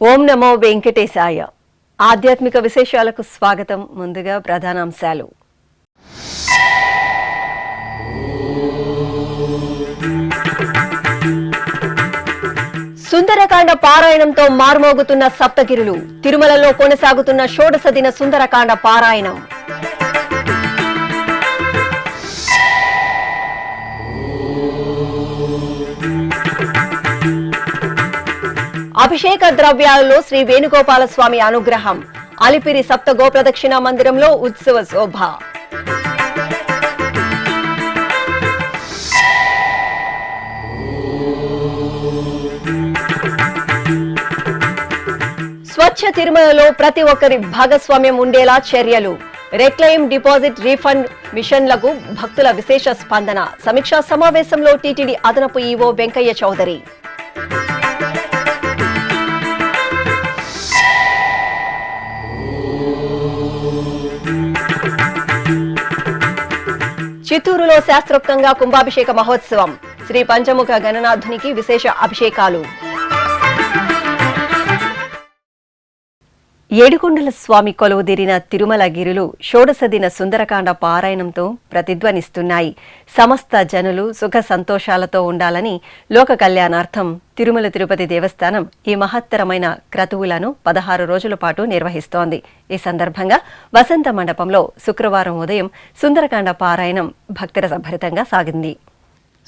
ఓం నమో వెంకటేశాయ. ఆధ్యాత్మిక విశేషాలకు స్వాగతం. ముందుగా ప్రధానాంశాలు. సుందరకాండ పారాయణంతో మార్మోగుతున్న సప్తగిరులు. తిరుమలలో కొనసాగుతున్న షోడశ దిన సుందరకాండ పారాయణం. అభిషేక ద్రవ్యాలలో శ్రీ వేణుగోపాల స్వామి అనుగ్రహం. అలిపిరి సప్త గోప్రదక్షిణ మందిరంలో ఉత్సవ శోభ. స్వచ్ఛ తిరుమలలో ప్రతి ఒక్కరి భాగస్వామ్యం ఉండేలా చర్యలు. రెక్లెయిమ్ డిపాజిట్ రీఫండ్ మిషన్లకు భక్తుల విశేష స్పందన. సమీక్షా సమావేశంలో టీటీడీ అదనపు ఈవో వెంకయ్య చౌదరి. చిత్తూరులో శాస్త్రోక్తంగా కుంభాభిషేక మహోత్సవం. శ్రీ పంచముఖ గణనాథునికి విశేష అభిషేకాలు. ఏడుకొండల స్వామి కొలువుదీరిన తిరుమల గిరులు షోడశ దిన సుందరకాండ పారాయణంతో ప్రతిధ్వనిస్తున్నాయి. సమస్త జనులు సుఖ సంతోషాలతో ఉండాలని లోక కళ్యాణార్థం తిరుమల తిరుపతి దేవస్థానం ఈ మహత్తరమైన క్రతువులను 16 రోజుల పాటు నిర్వహిస్తోంది. ఈ సందర్భంగా వసంత మండపంలో శుక్రవారం ఉదయం సుందరకాండ పారాయణం భక్తిరసభరితంగా సాగింది.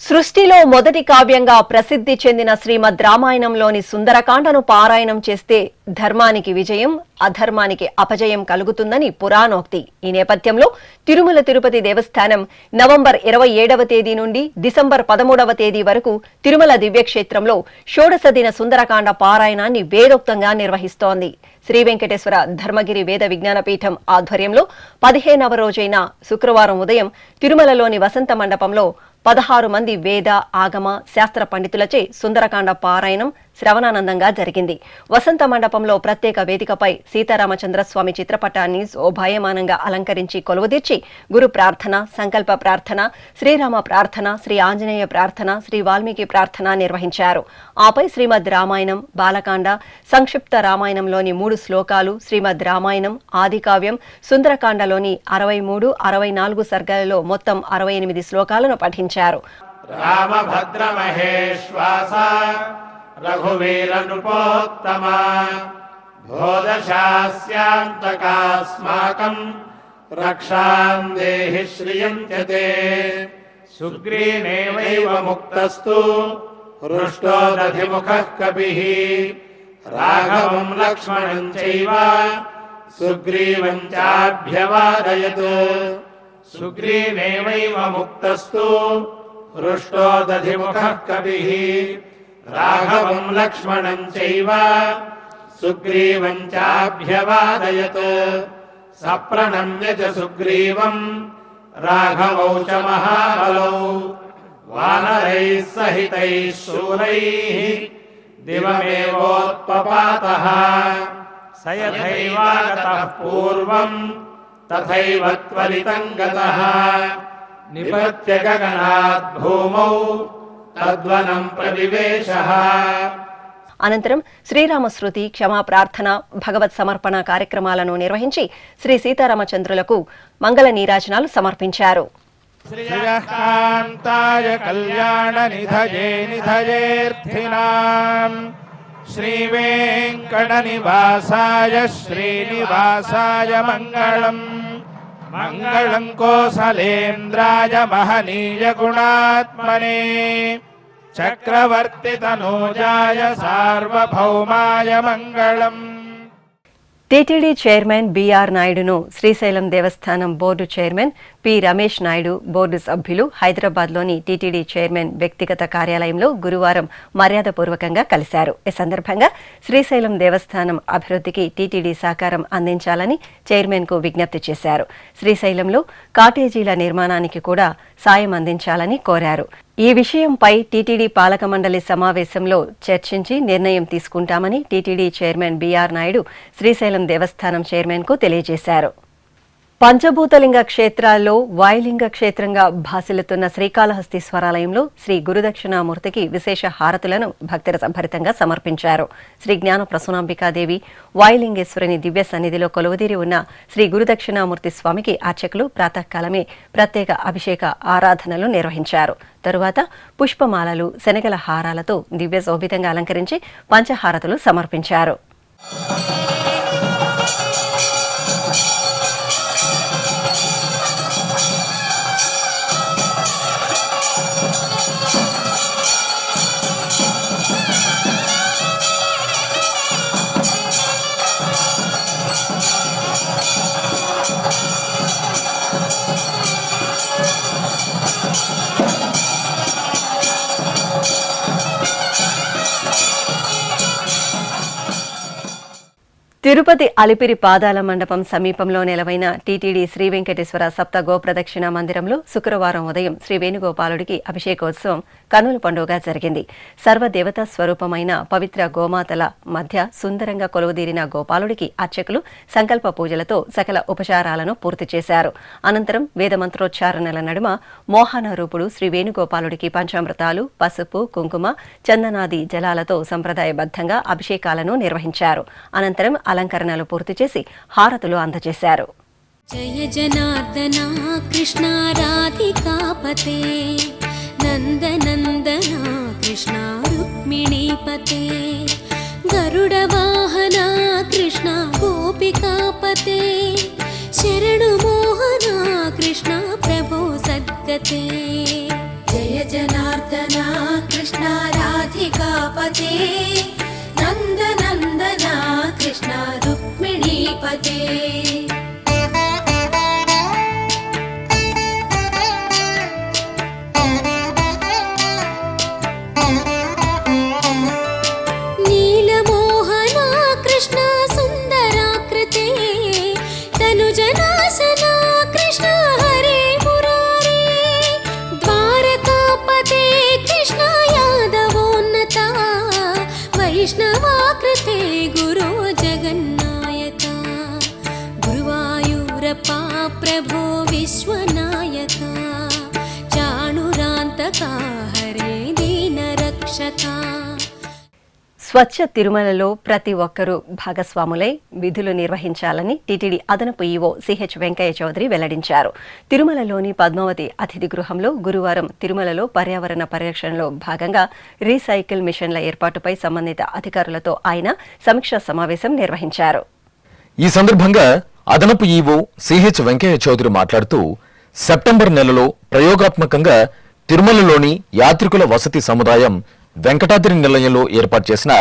సృష్టిలో మొదటి కావ్యంగా ప్రసిద్ధి చెందిన శ్రీమద్ రామాయణంలోని సుందరకాండను పారాయణం చేస్తే ధర్మానికి విజయం, అధర్మానికి అపజయం కలుగుతుందని పురాణోక్తి. ఈ నేపథ్యంలో తిరుమల తిరుపతి దేవస్థానం నవంబర్ 27వ తేదీ నుండి డిసెంబర్ 13వ తేదీ వరకు తిరుమల దివ్యక్షేత్రంలో షోడశ దిన సుందరకాండ పారాయణాన్ని వేదోక్తంగా నిర్వహిస్తోంది. శ్రీ వెంకటేశ్వర ధర్మగిరి వేద విజ్ఞాన పీఠం ఆధ్వర్యంలో 15వ రోజైన శుక్రవారం ఉదయం తిరుమలలోని వసంత మండపంలో 16 మంది వేద, ఆగమ, శాస్త్ర పండితులచే సుందరకాండ పారాయణం శ్రవణానందంగా జరిగింది. వసంత మండపంలో ప్రత్యేక వేదికపై సీతారామచంద్రస్వామి చిత్రపటాన్ని శోభాయమానంగా అలంకరించి కొలువుదీర్చి గురు ప్రార్థన, సంకల్ప ప్రార్థన, శ్రీరామ ప్రార్థన, శ్రీ ఆంజనేయ ప్రార్థన, శ్రీ వాల్మీకి ప్రార్థన నిర్వహించారు. ఆపై శ్రీమద్ రామాయణం, బాలకాండ, సంక్షిప్త రామాయణంలోని 3 శ్లోకాలు, శ్రీమద్ రామాయణం, ఆదికావ్యం, సుందరకాండలోని 63, 64 సర్గలలో మొత్తం 68 శ్లోకాలను పఠించారు. రామభద్ర మహేశ్వాస రఘువీర నృపోత్తమ భోదశాస్యాంతకాస్మాకం రక్షాం దేహి శ్రియంత్యతే సుగ్రీవేవైవ ముక్తస్తు హృష్టో దధిముఖః కపిః రాఘవం లక్ష్మణం చైవ సుగ్రీవం చాభ్యవాదయత్ సుగ్రీవేవైవ ముక్తస్తు హృష్టో దధిముఖః కపిః రాఘవం లక్ష్మణం చైవ సుగ్రీవం చాభ్యవాదయత్ సప్రణమ్య చ సుగ్రీవం రాఘవౌ చ మహాబలౌ వానరైః సహితైః శూరైః దివమేవోత్పపాతః స యథైవాగతః పూర్వం తథైవ త్వరితం గతః నిపత్య గగనాత్ భూమౌ తద్వనం ప్రవివేశః. అనంతరం శ్రీరామశ్రుతి, క్షమా ప్రార్థన, భగవత్ సమర్పణ కార్యక్రమాలను నిర్వహించి శ్రీ సీతారామచంద్రులకు మంగళ నీరాజనాలు సమర్పించారు. శ్రీకాంతాయ కళ్యాణ నిధయే నిధయేర్థినాం శ్రీ వెంకట నివాసాయ శ్రీనివాసాయ మంగళం మంగళం కోసలేంద్రాయ మహనీయ గుణాత్మనే చక్రవర్తి తనూజాయ సార్వభౌమాయ మంగళం. టీటీడీ చైర్మన్ బీఆర్ నాయుడును శ్రీశైలం దేవస్థానం board chairman P Ramesh Naidu, board సభ్యులు హైదరాబాద్లోని టీటీడీ చైర్మన్ వ్యక్తిగత కార్యాలయంలో గురువారం మర్యాదపూర్వకంగా కలిశారు. ఈ సందర్భంగా శ్రీశైలం దేవస్థానం అభివృద్ధికి టీటీడీ సహకారం అందించాలని చైర్మన్కు విజ్ఞప్తి చేశారు. శ్రీశైలంలో కాటేజీల నిర్మాణానికి కూడా సాయం అందించాలని కోరారు. ఈ విషయంపై టీటీడీ పాలక మండలి సమావేశంలో చర్చించి నిర్ణయం తీసుకుంటామని TTD chairman BR Naidu Srisailam దేవస్థానం చైర్మన్కు తెలియజేశారు. పంచభూతలింగ క్షేత్రాల్లో వాయులింగ క్షేత్రంగా భాసిల్లుతున్న శ్రీకాళహస్తీశ్వరాలయంలో శ్రీ గురుదక్షిణామూర్తికి విశేష హారతులను భక్తుల సంభరితంగా సమర్పించారు. శ్రీ జ్ఞాన ప్రసూనాంబికాదేవి వాయులింగేశ్వరుని దివ్య సన్నిధిలో కొలువుదీరి ఉన్న శ్రీ గురుదక్షిణామూర్తి స్వామికి అర్చకులు ప్రాతకాలమే ప్రత్యేక అభిషేక ఆరాధనలు నిర్వహించారు. తరువాత పుష్పమాలలు, శనగల హారాలతో దివ్య శోభితంగా అలంకరించి పంచహారతులు సమర్పించారు. తిరుపతి అలిపిరి పాదాల మండపం సమీపంలో నెలవైన టీటీడీ శ్రీ వెంకటేశ్వర సప్త గోప్రదక్షిణ మందిరంలో శుక్రవారం ఉదయం శ్రీ వేణుగోపాలుడికి అభిషేకోత్సవం కన్నుల పండుగగా జరిగింది. సర్వదేవతా స్వరూపమైన పవిత్ర గోమాతల మధ్య సుందరంగా కొలువుదీరిన గోపాలుడికి అర్చకులు సంకల్ప పూజలతో సకల ఉపచారాలను పూర్తి చేశారు. అనంతరం వేదమంత్రోచ్చారణల నడుమ మోహన రూపుడు శ్రీ వేణుగోపాలుడికి పంచామృతాలు, పసుపు, కుంకుమ, చందనాది జలాలతో సంప్రదాయబద్ధంగా అభిషేకాలను నిర్వహించారు. అనంతరం అలంకరణలు పూర్తి చేసి హారతులు అందజేశారు. జయ జనార్దన కృష్ణ రాధికాపతే నందనందన కృష్ణ రుక్మిణీపతే గరుడ వాహన కృష్ణ గోపికాపతే శరణు మోహన కృష్ణ ప్రభో సద్గతే జయ జనార్దన కృష్ణ రాధికాపతే నందనందన కృష్ణ రుక్మిణీపతే నీలమోహన కృష్ణ సుందరాకృతే తనుజనాశన కృష్ణ హరే మురారే ద్వారకాపతే కృష్ణ యాదవోన్నత వైష్ణవాకృతే గురో జగన్నాయక గురువాయూరప్ప ప్రభో విశ్వనాయక చాణురాంతక హరే దీనరక్షక. స్వచ్ఛ తిరుమలలో ప్రతి ఒక్కరూ భాగస్వాములై విధులు నిర్వహించాలని టీటీడీ అదనపు ఈవో సిహెచ్ వెంకయ్య చౌదరి వెల్లడించారు. తిరుమలలోని పద్మావతి అతిథి గృహంలో గురువారం తిరుమలలో పర్యావరణ పరిరక్షణలో భాగంగా రీసైకిల్ మిషన్ల ఏర్పాటుపై సంబంధిత అధికారులతో ఆయన సమీక్షా సమావేశం నిర్వహించారు. ఈ సందర్భంగా అదనపు ఈవో సిహెచ్ వెంకయ్య చౌదరి మాట్లాడుతూ సెప్టెంబర్ నెలలో ప్రయోగాత్మకంగా తిరుమలలోని యాత్రికుల వసతి సముదాయం వెంకటాద్రి నిలయంలో ఏర్పాటు చేసిన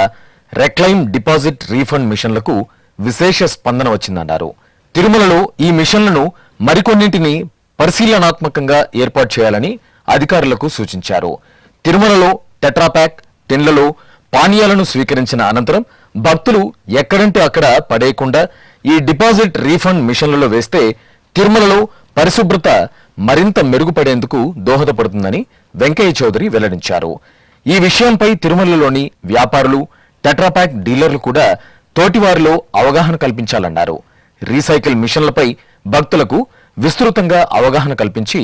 రెక్లైమ్ డిపాజిట్ రీఫండ్ మిషన్లకు విశేష స్పందన వచ్చిందన్నారు. తిరుమలలో ఈ మిషన్లను మరికొన్నింటిని పరిశీలనాత్మకంగా ఏర్పాటు చేయాలని అధికారులకు సూచించారు. తిరుమలలో టెట్రాప్యాక్, టిన్లలో పానీయాలను స్వీకరించిన అనంతరం భక్తులు ఎక్కడంటే అక్కడ పడేయకుండా ఈ డిపాజిట్ రీఫండ్ మిషన్లలో వేస్తే తిరుమలలో పరిశుభ్రత మరింత మెరుగుపడేందుకు దోహదపడుతుందని వెంకయ్య చౌదరి వెల్లడించారు. ఈ విషయంపై తిరుమలలోని వ్యాపారులు, టెట్రాప్యాక్ డీలర్లు కూడా తోటివారిలో అవగాహన కల్పించాలన్నారు. రీసైకిల్ మిషన్లపై భక్తులకు విస్తృతంగా అవగాహన కల్పించి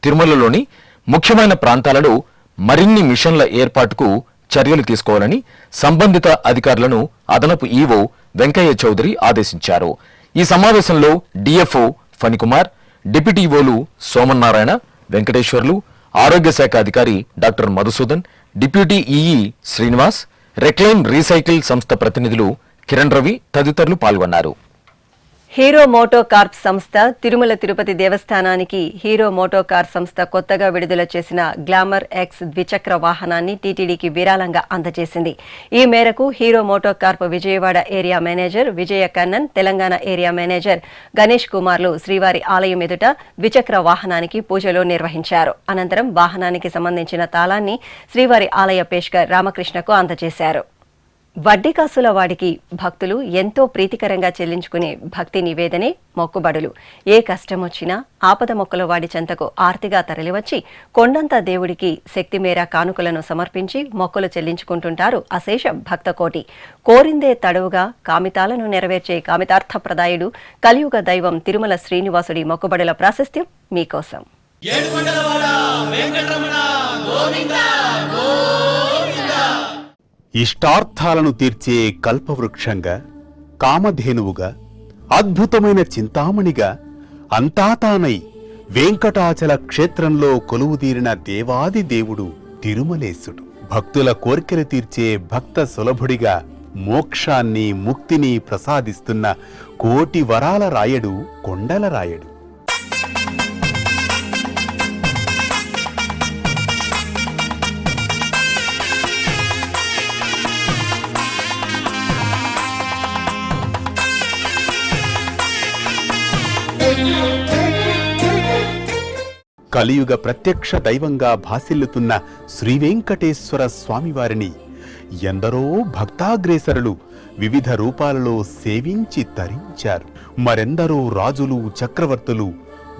తిరుమలలోని ముఖ్యమైన ప్రాంతాలలో మరిన్ని మిషన్ల ఏర్పాటుకు చర్యలు తీసుకోవాలని సంబంధిత అధికారులను అదనపు ఈవో వెంకయ్య చౌదరి ఆదేశించారు. ఈ సమావేశంలో డిఎఫ్ఓ ఫణికుమార్, డిప్యూటీ ఈవోలు సోమన్నారాయణ, వెంకటేశ్వర్లు, ఆరోగ్య శాఖ అధికారి doctor Madhusudan, deputy EE Srinivas, reclaim recycle సంస్థ ప్రతినిధులు కిరణ్ రవి తదితరులు పాల్గొన్నారు. హీరో మోటోకార్ప్ సంస్థ తిరుమల తిరుపతి దేవస్థానానికి హీరో మోటోకార్ సంస్థ కొత్తగా విడుదల చేసిన గ్లామర్ ఎక్స్ ద్విచక్ర వాహనాన్ని టీటీడీకి విరాళంగా అందజేసింది. ఈ మేరకు Hero MotoCorp Vijayawada area manager Vijaya Kannan, Telangana area manager Ganesh కుమార్లు శ్రీవారి ఆలయం ఎదుట ద్విచక్ర వాహనానికి పూజలు నిర్వహించారు. అనంతరం వాహనానికి సంబంధించిన తాళాన్ని శ్రీవారి ఆలయ పేష్కర్ రామకృష్ణకు అందజేశారు. వడ్డీ కాసుల వాడికి భక్తులు ఎంతో ప్రీతికరంగా చెల్లించుకునే భక్తి నివేదనే మొక్కుబడులు. ఏ కష్టం వచ్చినా ఆపద మొక్కల వాడి చెంతకు ఆర్తిగా తరలివచ్చి కొండంత దేవుడికి శక్తి మేర కానుకలను సమర్పించి మొక్కులు చెల్లించుకుంటుంటారు అశేష భక్తకోటి. కోరిందే తడువుగా కామితాలను నెరవేర్చే కామితార్థప్రదాయుడు కలియుగ దైవం తిరుమల శ్రీనివాసుడి మొక్కుబడుల ప్రాశస్త్యం మీకోసం. ఇష్టార్థాలను తీర్చే కల్పవృక్షంగా, కామధేనువుగా, అద్భుతమైన చింతామణిగా అంతా తానై వెంకటాచల క్షేత్రంలో కొలువుదీరిన దేవాది దేవుడు తిరుమలేశుడు. భక్తుల కోర్కెలు తీర్చే భక్త సులభుడిగా మోక్షాన్ని ముక్తిని ప్రసాదిస్తున్న కోటి వరాల రాయడు కొండల రాయడు. కలియుగ ప్రత్యక్ష దైవంగా భాసిల్లుతున్న శ్రీవేంకటేశ్వర స్వామివారిని ఎందరో భక్తాగ్రేసరులు వివిధ రూపాలలో సేవించి తరించారు. మరెందరో రాజులు చక్రవర్తులు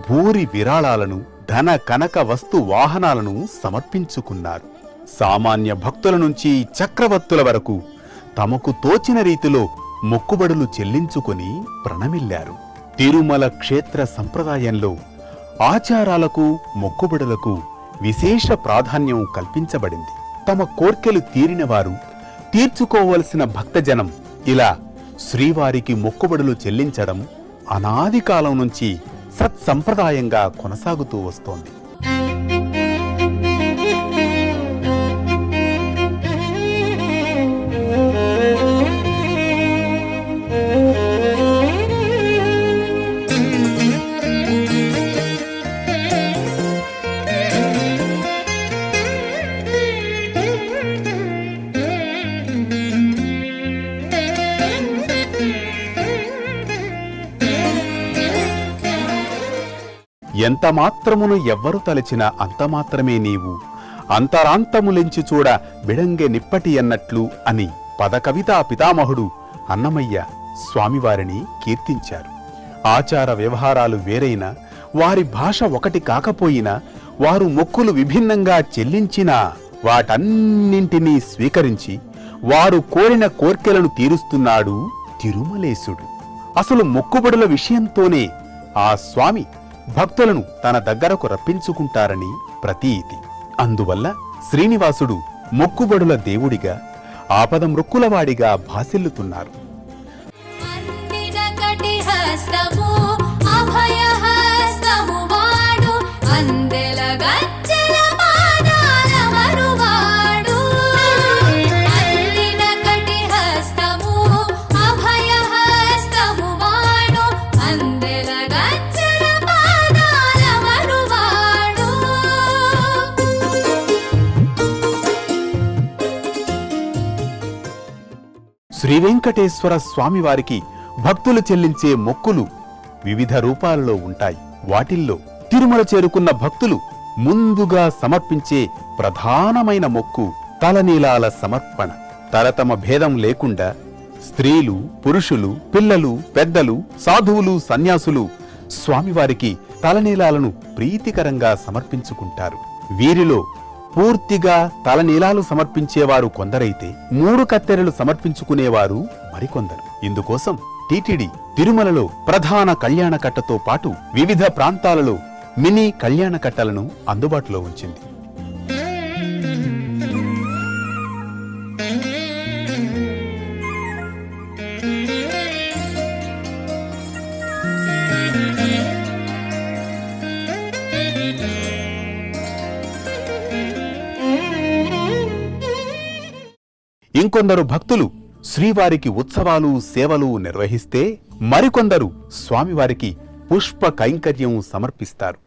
భూరి విరాళాలను, ధన కనక వస్తు వాహనాలను సమర్పించుకున్నారు. సామాన్య భక్తుల నుంచి చక్రవర్తుల వరకు తమకు తోచిన రీతిలో మొక్కుబడులు చెల్లించుకుని ప్రణమిల్లారు. తిరుమల క్షేత్ర సంప్రదాయంలో ఆచారాలకు, మొక్కుబడులకు విశేష ప్రాధాన్యం కల్పించబడింది. తమ కోర్కెలు తీరినవారు, తీర్చుకోవలసిన భక్తజనం ఇలా శ్రీవారికి మొక్కుబడులు చెల్లించడం అనాది కాలం నుంచి సత్సంప్రదాయంగా కొనసాగుతూ వస్తోంది. ఎంత మాత్రమును ఎవ్వరు తలచిన అంతమాత్రమే నీవు, అంతరాంతములెంచి చూడ బిడంగె నిప్పటి అన్నట్లు అని పదకవితా పితామహుడు అన్నమయ్య స్వామివారిని కీర్తించారు. ఆచార వ్యవహారాలు వేరైనా, వారి భాష ఒకటి కాకపోయినా, వారు మొక్కులు విభిన్నంగా చెల్లించినా వాటన్నింటినీ స్వీకరించి వారు కోరిన కోర్కెలను తీరుస్తున్నాడు తిరుమలేశుడు. అసలు మొక్కుబడుల విషయంతోనే ఆ స్వామి భక్తులను తన దగ్గరకు రప్పించుకుంటారని ప్రతీతి. అందువల్ల శ్రీనివాసుడు మొక్కుబడుల దేవుడిగా, ఆపద మృక్కులవాడిగా భాసిల్లుతున్నారు. శ్రీవేంకటేశ్వర స్వామివారికి భక్తులు చెల్లించే మొక్కులు వివిధ రూపాలలో ఉంటాయి. వాటిల్లో తిరుమల చేరుకున్న భక్తులు ముందుగా సమర్పించే ప్రధానమైన మొక్కు తలనీలాల సమర్పణ. తరతమ భేదం లేకుండా స్త్రీలు, పురుషులు, పిల్లలు, పెద్దలు, సాధువులు, సన్యాసులు స్వామివారికి తలనీలాలను ప్రీతికరంగా సమర్పించుకుంటారు. వీరిలో పూర్తిగా తలనీలాలు సమర్పించేవారు కొందరైతే 3 కత్తెరలు సమర్పించుకునేవారు మరికొందరు. ఇందుకోసం టీటీడీ తిరుమలలో ప్రధాన కళ్యాణకట్టతో పాటు వివిధ ప్రాంతాలలో మినీ కళ్యాణకట్టలను అందుబాటులో ఉంచింది. ఇంకొందరు భక్తులు శ్రీవారికి ఉత్సవాలు, సేవలు నిర్వహిస్తే మరికొందరు స్వామివారికి పుష్ప కైంకర్యం సమర్పిస్తారు.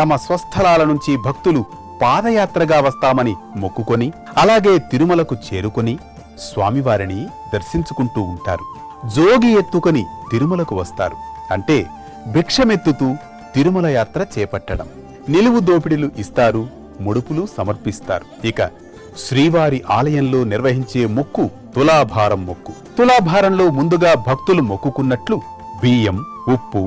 తమ స్వస్థలాల నుంచి భక్తులు పాదయాత్రగా వస్తామని మొక్కుకొని అలాగే తిరుమలకు చేరుకొని స్వామివారిని దర్శించుకుంటూ ఉంటారు. జోగి ఎత్తుకొని తిరుమలకు వస్తారు. అంటే భిక్షమెత్తుతూ తిరుమల యాత్ర చేపట్టడం. నిలువు దోపిడీలు ఇస్తారు, ముడుపులు సమర్పిస్తారు. ఇక శ్రీవారి ఆలయంలో నిర్వహించే మొక్కు తులాభారం మొక్కు. తులాభారంలో ముందుగా భక్తులు మొక్కుకున్నట్లు బియ్యం, ఉప్పు,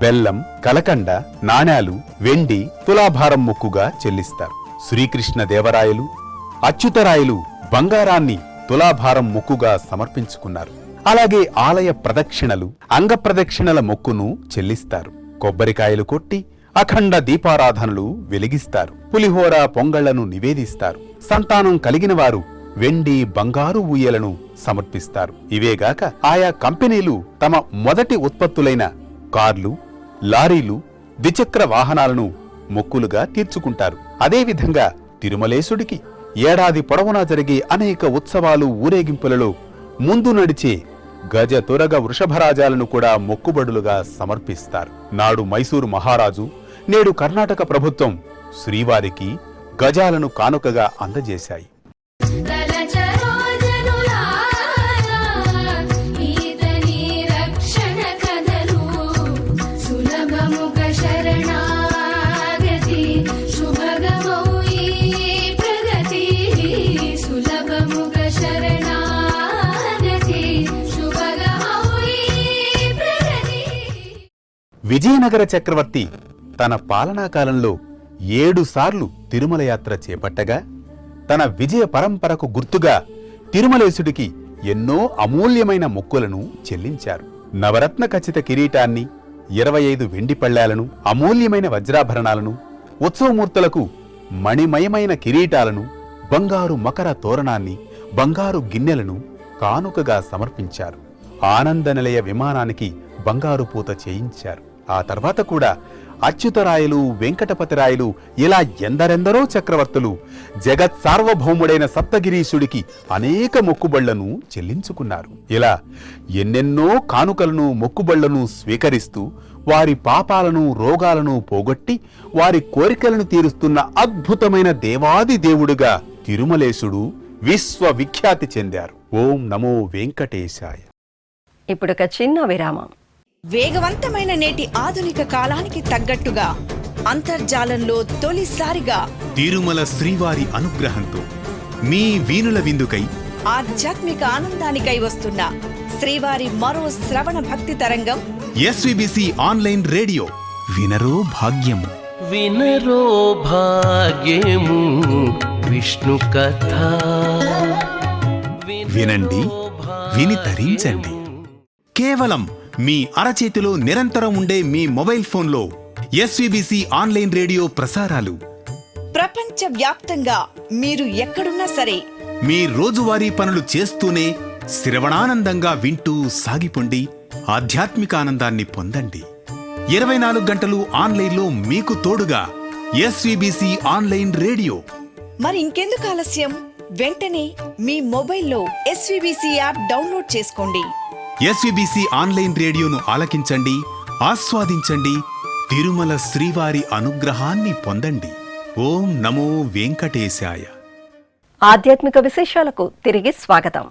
బెల్లం, కలకండ, నాణేలు, వెండి తులాభారం మొక్కుగా చెల్లిస్తారు. శ్రీకృష్ణ దేవరాయలు, అచ్యుతరాయలు బంగారాన్ని తులాభారం మొక్కుగా సమర్పించుకున్నారు. అలాగే ఆలయ ప్రదక్షిణలు, అంగప్రదక్షిణల మొక్కును చెల్లిస్తారు. కొబ్బరికాయలు కొట్టి అఖండ దీపారాధనలు వెలిగిస్తారు. పులిహోర, పొంగళ్లను నివేదిస్తారు. సంతానం కలిగిన వారు వెండి, బంగారు ఊయలను సమర్పిస్తారు. ఇవేగాక ఆయా కంపెనీలు తమ మొదటి ఉత్పత్తులైన కార్లు, లారీలు, ద్విచక్ర వాహనాలను మొక్కులుగా తీర్చుకుంటారు. అదేవిధంగా తిరుమలేశుడికి ఏడాది పొడవునా జరిగే అనేక ఉత్సవాలు, ఊరేగింపులలో ముందు నడిచే గజ తురగ వృషభరాజాలను కూడా మొక్కుబడులుగా సమర్పిస్తారు. నాడు మైసూరు మహారాజు, నేడు కర్ణాటక ప్రభుత్వం శ్రీవారికి గజాలను కానుకగా అందజేశాయి. విజయనగర చక్రవర్తి తన పాలనా కాలంలో 7 సార్లు తిరుమల యాత్ర చేపట్టగా తన విజయ పరంపరకు గుర్తుగా తిరుమలేశుడికి ఎన్నో అమూల్యమైన మొక్కులను చెల్లించారు. నవరత్న ఖచ్చిత కిరీటాన్ని, 25 వెండి పళ్ళాలను, అమూల్యమైన వజ్రాభరణాలను, ఉత్సవమూర్తులకు మణిమయమైన కిరీటాలను, బంగారు మకర తోరణాన్ని, బంగారు గిన్నెలను కానుకగా సమర్పించారు. ఆనంద నిలయ విమానానికి బంగారు పూత చేయించారు. ఆ తర్వాత కూడా అచ్యుతరాయలు, వెంకటపతిరాయలు ఇలా ఎందరెందరో చక్రవర్తులు జగత్ సార్వభౌముడైన సప్తగిరీశుడికి అనేక మొక్కుబళ్లను చెల్లించుకున్నారు. ఇలా ఎన్నెన్నో కానుకలను, మొక్కుబళ్లను స్వీకరిస్తూ వారి పాపాలను, రోగాలను పోగొట్టి వారి కోరికలను తీరుస్తున్న అద్భుతమైన దేవాది దేవుడుగా తిరుమలేశుడు విశ్వవిఖ్యాతి చెందారు. ఓం నమో వెంకటేశాయ. ఇప్పుడొక చిన్న విరామం. వేగవంతమైన నేటి ఆధునిక కాలానికి తగ్గట్టుగా అంతర్జాలంలో తొలిసారిగా తిరుమల శ్రీవారి అనుగ్రహంతో మీ వీనుల విందుకై ఆధ్యాత్మిక ఆనందానికై వస్తున్న శ్రీవారి మరో శ్రవణ భక్తి తరంగం ఎస్విబిసి ఆన్లైన్ రేడియో. వినరో భాగ్యము, వినరో భాగ్యము విష్ణు కథ. వినండి, విని తరించండి. కేవలం మీ అరచేతిలో నిరంతరం ఉండే మీ మొబైల్ ఫోన్లో ఎస్విబిసి ఆన్లైన్ రేడియో ప్రసారాలు ప్రపంచ వ్యాప్తంగా మీరు ఎక్కడున్నా సరే మీ రోజువారీ పనులు చేస్తూనే శ్రవణానందంగా వింటూ సాగిపోండి. ఆధ్యాత్మిక ఆనందాన్ని పొందండి. 24 గంటలు ఆన్లైన్లో మీకు తోడుగా ఎస్విబిసి ఆన్లైన్ రేడియో. మరి ఇంకెందుకు ఆలస్యం? వెంటనే మీ మొబైల్లో ఎస్విబిసి యాప్ డౌన్లోడ్ చేసుకోండి. ఎస్విబిసి ఆన్లైన్ రేడియోను ఆలకించండి, ఆస్వాదించండి. తిరుమల శ్రీవారి అనుగ్రహాన్ని పొందండి. ఓం నమో వెంకటేశాయ. ఆధ్యాత్మిక విశేషాలకు తిరిగి స్వాగతం.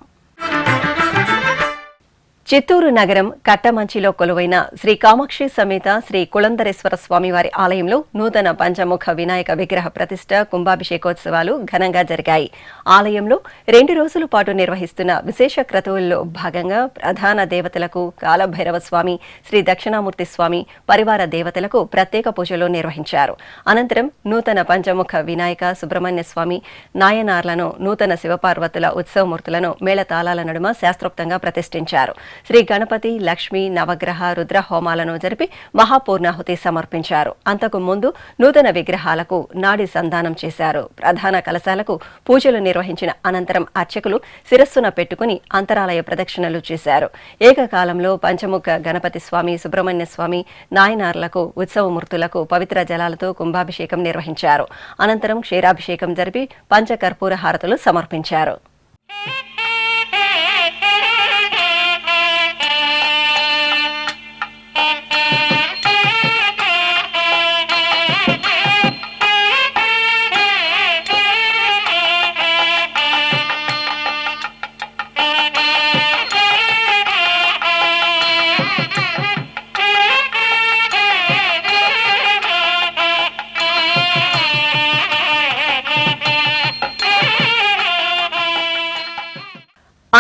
చిత్తూరు నగరం కట్టమంచిలో కొలువైన శ్రీ కామాక్షి సమేత శ్రీ కుళందరేశ్వర స్వామివారి ఆలయంలో నూతన పంచముఖ వినాయక విగ్రహ ప్రతిష్ఠ, కుంభాభిషేకోత్సవాలు ఘనంగా జరిగాయి. ఆలయంలో 2 రోజుల పాటు నిర్వహిస్తున్న విశేష క్రతువుల్లో భాగంగా ప్రధాన దేవతలకు కాలభైరవ స్వామి, శ్రీ దక్షిణామూర్తి స్వామి, పరివార దేవతలకు ప్రత్యేక పూజలు నిర్వహించారు. అనంతరం నూతన పంచముఖ వినాయక, సుబ్రహ్మణ్య స్వామి, నాయనార్లను, నూతన శివపార్వతుల ఉత్సవమూర్తులను మేళతాళాల నడుమ శాస్త్రోక్తంగా ప్రతిష్ఠించారు. శ్రీ గణపతి, లక్ష్మీ, నవగ్రహ, రుద్ర హోమాలను జరిపి మహాపూర్ణాహుతి సమర్పించారు. అంతకు ముందు నూతన విగ్రహాలకు నాడి సంధానం చేశారు. ప్రధాన కలశాలకు పూజలు నిర్వహించిన అనంతరం అర్చకులు శిరస్సున పెట్టుకుని అంతరాలయ ప్రదక్షిణలు చేశారు. ఏకకాలంలో పంచముఖ గణపతి స్వామి, సుబ్రహ్మణ్య స్వామి, నాయనార్లకు, ఉత్సవమూర్తులకు పవిత్ర జలాలతో కుంభాభిషేకం నిర్వహించారు. అనంతరం క్షీరాభిషేకం జరిపి పంచకర్పూర హారతులు సమర్పించారు.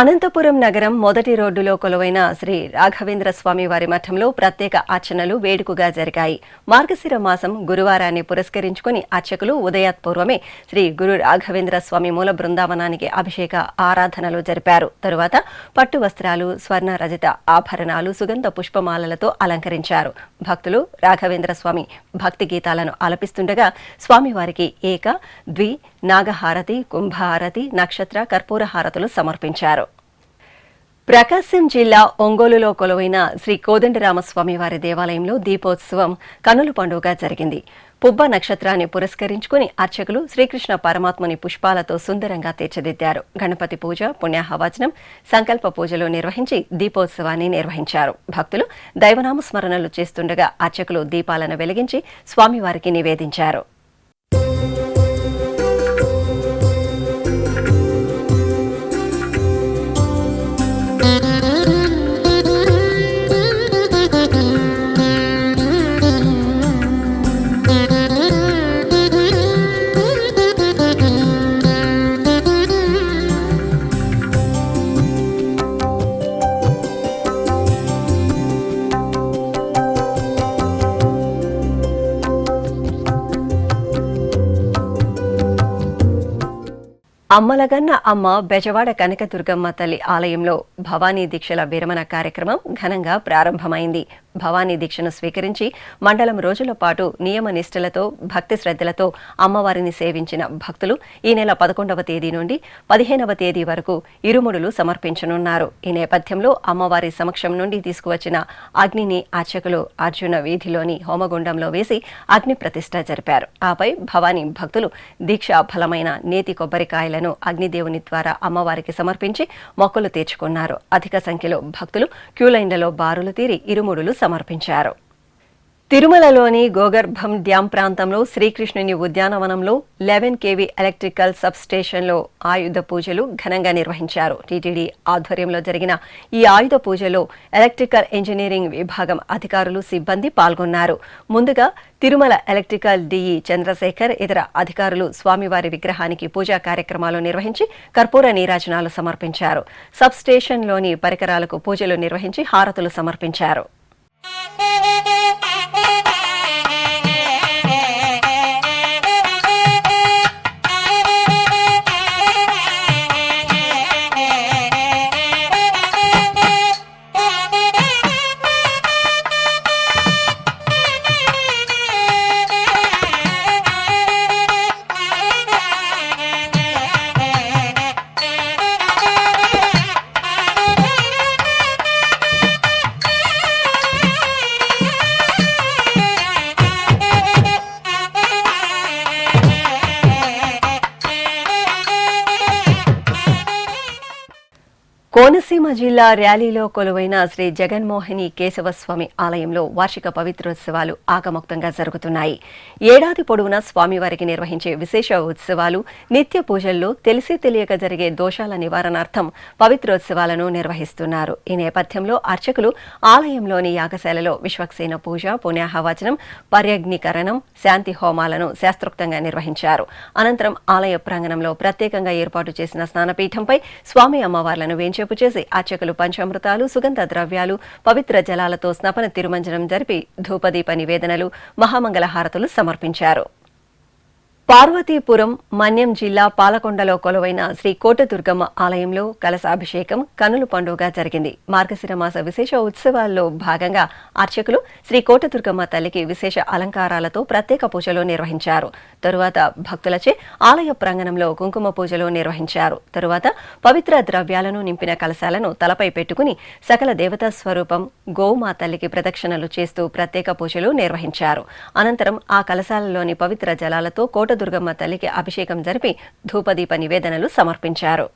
అనంతపురం నగరం మొదటి రోడ్డులో కొలువైన శ్రీ రాఘవేంద్ర స్వామి వారి మఠంలో ప్రత్యేక అర్చనలు వేడుకగా జరిగాయి. మార్గశిర మాసం గురువారాన్ని పురస్కరించుకుని అర్చకులు ఉదయాత్పూర్వమే శ్రీ గురు రాఘవేంద్ర స్వామి మూల బృందావనానికి అభిషేక ఆరాధనలు జరిపారు. తరువాత పట్టు వస్త్రాలు, స్వర్ణ రజత ఆభరణాలు, సుగంధ పుష్పమాలలతో అలంకరించారు. భక్తులు రాఘవేంద్ర స్వామి భక్తి గీతాలను ఆలపిస్తుండగా స్వామివారికి ఏక, ద్వి, నాగహారతి, కుంభహారతి, నక్షత్ర, కర్పూర హారతులు సమర్పించారు. ప్రకాశం జిల్లా ఒంగోలులో కొలువైన శ్రీ కోదండరామస్వామి వారి దేవాలయంలో దీపోత్సవం కన్నుల పండుగగా జరిగింది. పుబ్బ నక్షత్రాన్ని పురస్కరించుకుని అర్చకులు శ్రీకృష్ణ పరమాత్ముని పుష్పాలతో సుందరంగా తీర్చిదిద్దారు. గణపతి పూజ, పుణ్యాహవచనం, సంకల్ప పూజలు నిర్వహించి దీపోత్సవాన్ని నిర్వహించారు. భక్తులు దైవనామ స్మరణలు చేస్తుండగా అర్చకులు దీపాలను వెలిగించి స్వామివారికి నివేదించారు. అమ్మలగన్న అమ్మ బెజవాడ కనకదుర్గమ్మ తల్లి ఆలయంలో భవానీ దీక్షల విరమణ కార్యక్రమం ఘనంగా ప్రారంభమైంది. భవానీ దీక్షను స్వీకరించి మండలం రోజుల పాటు నియమ నిష్ఠలతో భక్తి శ్రద్ధలతో అమ్మవారిని సేవించిన భక్తులు ఈ నెల 11వ తేదీ నుండి 15వ తేదీ వరకు ఇరుముడులు సమర్పించనున్నారు. ఈ నేపథ్యంలో అమ్మవారి సమక్షం నుండి తీసుకువచ్చిన అగ్నిని అర్చకులు అర్జున వీధిలోని హోమగుండంలో వేసి అగ్ని ప్రతిష్ఠ జరిపారు. ఆపై భవానీ భక్తులు దీక్షా ఫలమైన నేతి కొబ్బరికాయలను అగ్నిదేవుని ద్వారా అమ్మవారికి సమర్పించి మొక్కులు తీర్చుకున్నారు. అధిక సంఖ్యలో భక్తులు క్యూలైన్లలో బారులు తీరి ఇరుముడులు సమర్పించారు. తిరుమలలోని గోగర్భం డ్యాం ప్రాంతంలో శ్రీకృష్ణుని ఉద్యానవనంలో 11 kV ఎలక్ట్రికల్ సబ్ స్టేషన్లో ఆయుధ పూజలు ఘనంగా నిర్వహించారు. టీటీడీ ఆధ్వర్యంలో జరిగిన ఈ ఆయుధ పూజలో ఎలక్ట్రికల్ ఇంజనీరింగ్ విభాగం అధికారులు, సిబ్బంది పాల్గొన్నారు. ముందుగా తిరుమల ఎలక్ట్రికల్ డిఈ చంద్రశేఖర్, ఇతర అధికారులు స్వామివారి విగ్రహానికి పూజా కార్యక్రమాలు నిర్వహించి కర్పూర నీరాజనాలు సమర్పించారు. సబ్ స్టేషన్లోని పరికరాలకు పూజలు నిర్వహించి హారతులు సమర్పించారు. కోనసీమ జిల్లా ర్యాలీలో కొలువైన శ్రీ జగన్మోహిని కేశవస్వామి ఆలయంలో వార్షిక పవిత్రోత్సవాలు ఆగమోక్తంగా జరుగుతున్నాయి. ఏడాది పొడవునా స్వామివారికి నిర్వహించే విశేష ఉత్సవాలు, నిత్య పూజల్లో తెలిసి తెలియక జరిగే దోషాల నివారణార్థం పవిత్రోత్సవాలను నిర్వహిస్తున్నారు. ఈ నేపథ్యంలో అర్చకులు ఆలయంలోని యాగశాలలో విశ్వక్సేన పూజ, పుణ్యాహవచనం, పర్యగ్నికరణం, శాంతి హోమాలను శాస్త్రోక్తంగా నిర్వహించారు. అనంతరం ఆలయ ప్రాంగణంలో ప్రత్యేకంగా ఏర్పాటు చేసిన స్నానపీఠంపై స్వామి అమ్మవార్లను వేంచేపు చేసి అర్చకులు పంచామృతాలు, సుగంధ ద్రవ్యాలు, పవిత్ర జలాలతో స్నపన తిరుమంజనం జరిపి ధూపదీప నివేదనలు, మహామంగళ హారతులు సమర్పించారు. పార్వతీపురం, మన్యం జిల్లా పాలకొండలో కొలువైన శ్రీ కోటదుర్గమ్మ ఆలయంలో కలశాభిషేకం కన్నుల పండుగగా జరిగింది. మార్గశిర మాస విశేష ఉత్సవాల్లో భాగంగా అర్చకులు శ్రీ కోటదుర్గమ్మ తల్లికి విశేష అలంకారాలతో ప్రత్యేక పూజలు నిర్వహించారు. తరువాత భక్తులచే ఆలయ ప్రాంగణంలో కుంకుమ పూజలు నిర్వహించారు. తరువాత పవిత్ర ద్రవ్యాలను నింపిన కలశాలను తలపై పెట్టుకుని సకల దేవతా స్వరూపం గోమా తల్లికి ప్రదక్షిణలు చేస్తూ ప్రత్యేక పూజలు నిర్వహించారు. అనంతరం ఆ కలశాలలోని పవిత్ర జలాలతో కోటదుర్గమ్మ తల్లికి అభిషేకం జరిపి ధూపదీప నివేదనలు సమర్పించారు.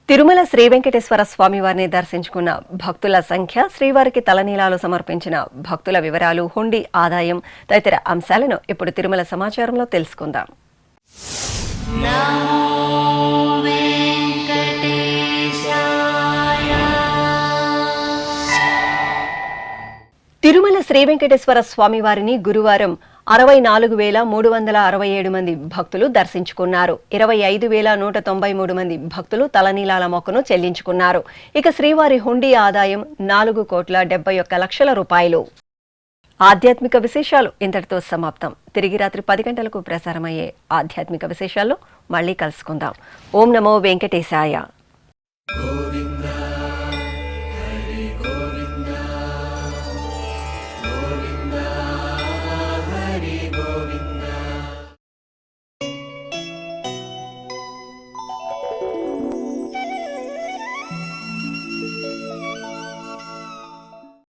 తిరుమల శ్రీ శ్రీ వెంకటేశ్వర స్వామివారిని దర్శించుకున్న భక్తుల సంఖ్య, శ్రీవారికి తలనీలాలు సమర్పించిన భక్తుల వివరాలు, హుండీ ఆదాయం తదితర అంశాలను ఇప్పుడు తిరుమల సమాచారంలో తెలుసుకుందాం. తిరుమల శ్రీ వెంకటేశ్వర స్వామివారిని గురువారం 64,367 మంది భక్తులు దర్శించుకున్నారు. 25,193 మంది భక్తులు తలనీలాల మొక్కను చెల్లించుకున్నారు. ఇక శ్రీవారి హుండీ ఆదాయం 4,71,00,000 రూపాయలు. ఆధ్యాత్మిక విశేషాలు ఇంతటితో సమాప్తం. తిరిగి రాత్రి 10 గంటలకు ప్రసారమయ్యే ఆధ్యాత్మిక విశేషాల్లో మళ్ళీ కలుసుకుందాం. ఓం నమో వెంకటేశాయ.